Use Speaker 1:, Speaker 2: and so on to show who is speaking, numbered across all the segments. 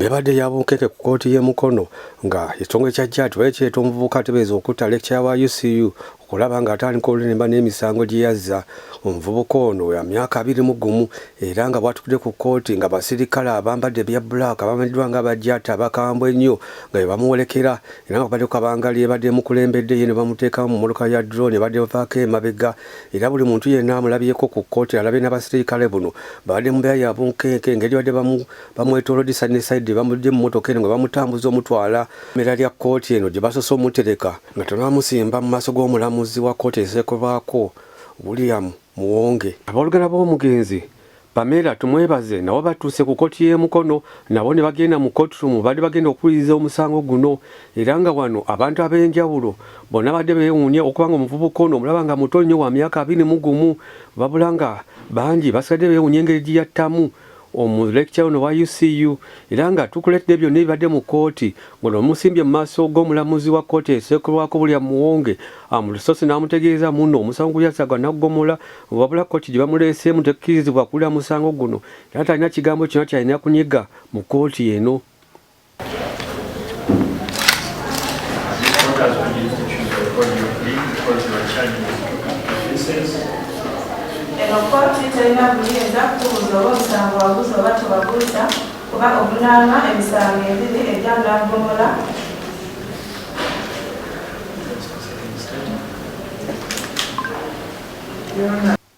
Speaker 1: ebadde yabunkeke ku kkooti y'e Mukono nga ekitongole kya jjati wekyeta omuvubuka ateebereza okutta lecturer wa UCU okulaba ng'atandika olulemba n'emisango gye yazza. Omuvubuka ono ya myaka 21 era nga bw'atudde ku kkooti nga basirikale abambadde ebya black abamaliddwa nga bajjati abakambwe ennyo nga bebamuwolekera era nga badde kabangali ebadde mukulembedde ye ne bamuteekamu mu mmotoka ya drone ebadde bavaako emabega era buli muntu yenna amulabyeko ku kkooti alabye n'abasirikale buno badde mu mbeera ya bunkenke engeri badde bamwetoolodde side ne side bamudde mu mmotoka eno nga bamutambuza omutwala mmera lya kkooti eno gye basoose omutereka nga tebamusimba mu maaso g'omulamuzi wa kkooti eseekebwako William Muwonge. Abooluganda b'omugenzi Pamela tumwebaze nabo batuuse ku kkooti y'e Mukono nabo ne bagenda mu courtroom badde bagenda okuwuliriza omusango guno era nga wano abantu ab'enjawulo bonna badde beewuunya okuba nga omuvubuka ono omulaba nga muto nnyo wa myaka 21 wabula nga bangi basigadde beewuunya engeri gye yattamu omulecturer ono wa UCU era nga tukuleetedde byonna ebibadde mu kkooti ngono omusimbye mu maaso g'omulamuzi wa kkooti eseekolwako William Muwonge amusoose n'amutegeeza muno omusango guyasagwa naggommola wabula kkooti gye bamuleeseemu tekkirizibwa kuwulira musango guno era talina kigambo kyonna kyalina kunyiga mu kkooti eno.
Speaker 2: Kkooti terina buyinza kubuuza oba omusango waguza oba tewaguza kuba obunaana emisango ebiri egya naggomola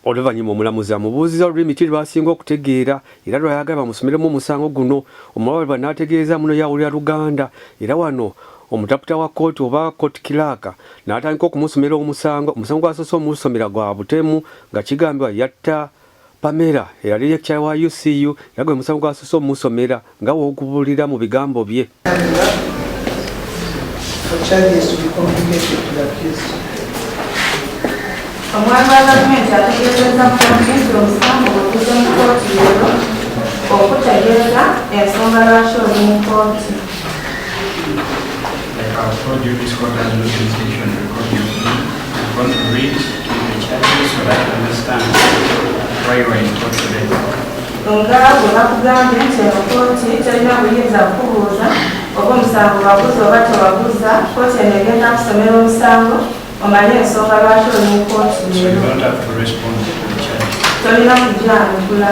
Speaker 1: Oluvannyuma omulamuzi amubuuziza olulimi ki lwasinga okutegeera era lwayagala bamusomeremu omusango guno omuwala n'ategeeza muno yawulira Luganda era wano omutaputa wa kkooti oba court clerk n'atandika okumusomera omusango gwasoose omusomera gwa butemu nga kigambibwa yatta Pamela eyali lecturer wa UCU era gwe musango gwasoose omusomera nga woogubulira mu bigambo bye.
Speaker 2: Omwami wa gavumenti ategeezezza kkooti omusango gweguze mu kkooti leero okutegeeza ensonga lwaki oli mu kkooti.
Speaker 3: I've told you this court has no jurisdiction to record your plea. I'm going to read the charges so that you understand why you are in court today.
Speaker 2: Nga bwe bakugambye nti eno kkooti terina buyinza kukubuuza oba omusango waguza oba tewaguza, kkooti eno egenda kusomera omusango omanye ensonga lwaki oli mu kkooti leero.
Speaker 3: So you don't have to respond to the charges.
Speaker 2: Tolina kujjanukula.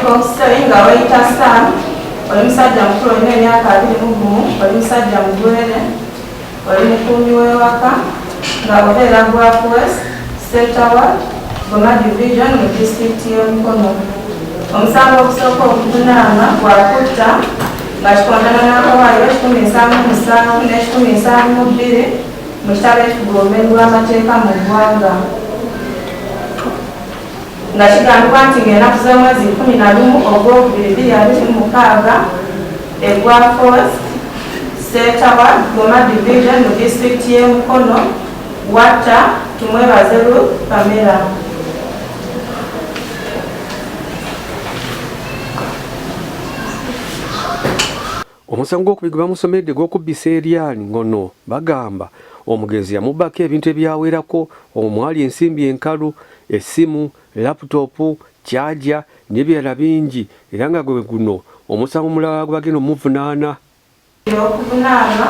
Speaker 2: Omusayi nga wayita Sam oli musajja mukulu olina emyaka 21 oli musajja mugwere oli mukuumi w'ewaka nga obeera Gwafu West Center Ward Goma Division mu disitulikiti y'e Mukono. Omusango ogusooka okuvunaana gwakutta nga kikontana n'akawaayiro 177 ne 172 mu kitabo ekigombe lw'amateeka mu ggwanga nga kigambibwa nti ng'ennaku z'omwezi 11 Ogwokubiri 2026 Gwafu West Center Ward Goma Division mu disitulikiti y'e Mukono watta Tumwebaze Pamela.
Speaker 1: Omusango gw'okubiri gwe bamusomedde gw'okubbisa eryanyi ngono bagamba omugezi yamubbako ebintu ebyawerako omwali ensimbi enkalu essimu laputopu kyaja n'ebirala bingi era nga gwe guno omusango mulala gwagenda omuvunaana.
Speaker 2: Okuvunaana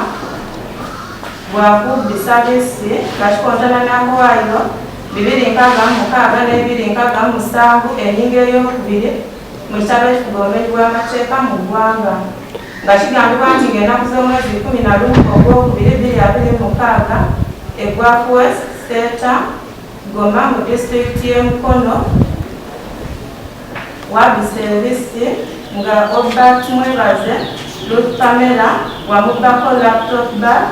Speaker 2: bwakubbisa bisi nga kikontana n'akawaayiro 266 ne 267 ennyingo ey'okubiri mu kitabo ekigombe lw'amateeka mu ggwanga nga kigambibwa nti ng'ennaku z'omwezi 11 Ogwokubiri 2026 Gwafu West Center Goma mu disitulikiti y'e Mukono wabbisa ebisi nga obba Tumwebaze Pamela wamubbako laptop bag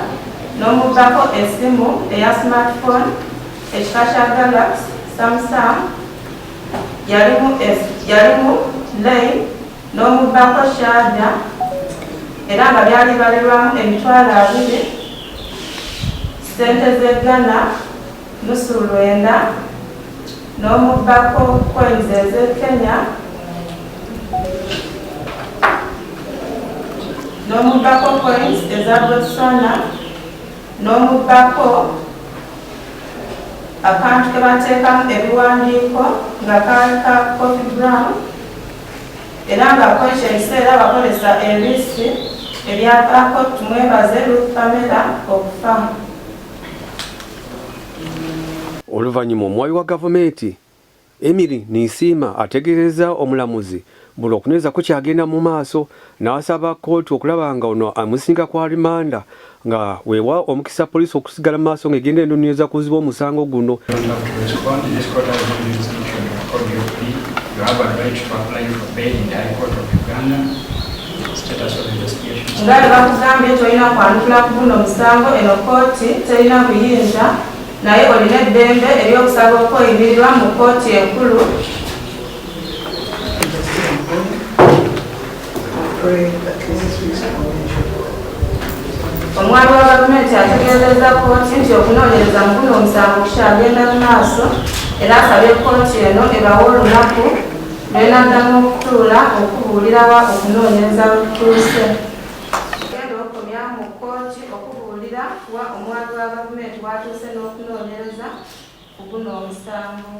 Speaker 2: n'omubbako essimu eya smartphone ekika kya Galaxy Samsung yalimu lane n'omubbako charger era nga byali balirwamu emitwalo 2 ssente z'e Ghana $9 n'omubbako coins ez'e Kenya n'omubbako coins eza Botswana n'omubbako akantu ke bateekamu ebiwandiiko nga kaali ka Coffee Brown era nga kwekyo ekiseera bakozesa ebisi ebyavaako tumwebaze Ruth Pamela okufa.
Speaker 1: Oluvannyuma omuwabi wa gavumenti Emily Nisiima ategeereza omulamuzi buli okuneeza kukyagenda mu maaso n'asaba kkooti okulaba nga ono amusinga kwa rimanda nga weewa omukisa poliisi okusigala mu maaso ng'egenda ennoonyereza kuziba omusango guno.
Speaker 2: Nga bakugambye tolina kwanukula ku guno omusango, eno kkooti terina buyinza naye olina eddembe ery'okusaba okweyimirirwa mu kkooti enkulu. Omwami wa gavumenti ategeezezza kkooti nti okunoonyereza mu guno omusango kukyagenda mu maaso era asabye kkooti eno ebawe olunaku lwenaddamu okutuula okubuulirawa okunoonyereza lutuuse. Genda okomya mu kkooti okubuulira wa omwami wa gavumenti bw'atuuse n'okunoonyereza ku guno omusango.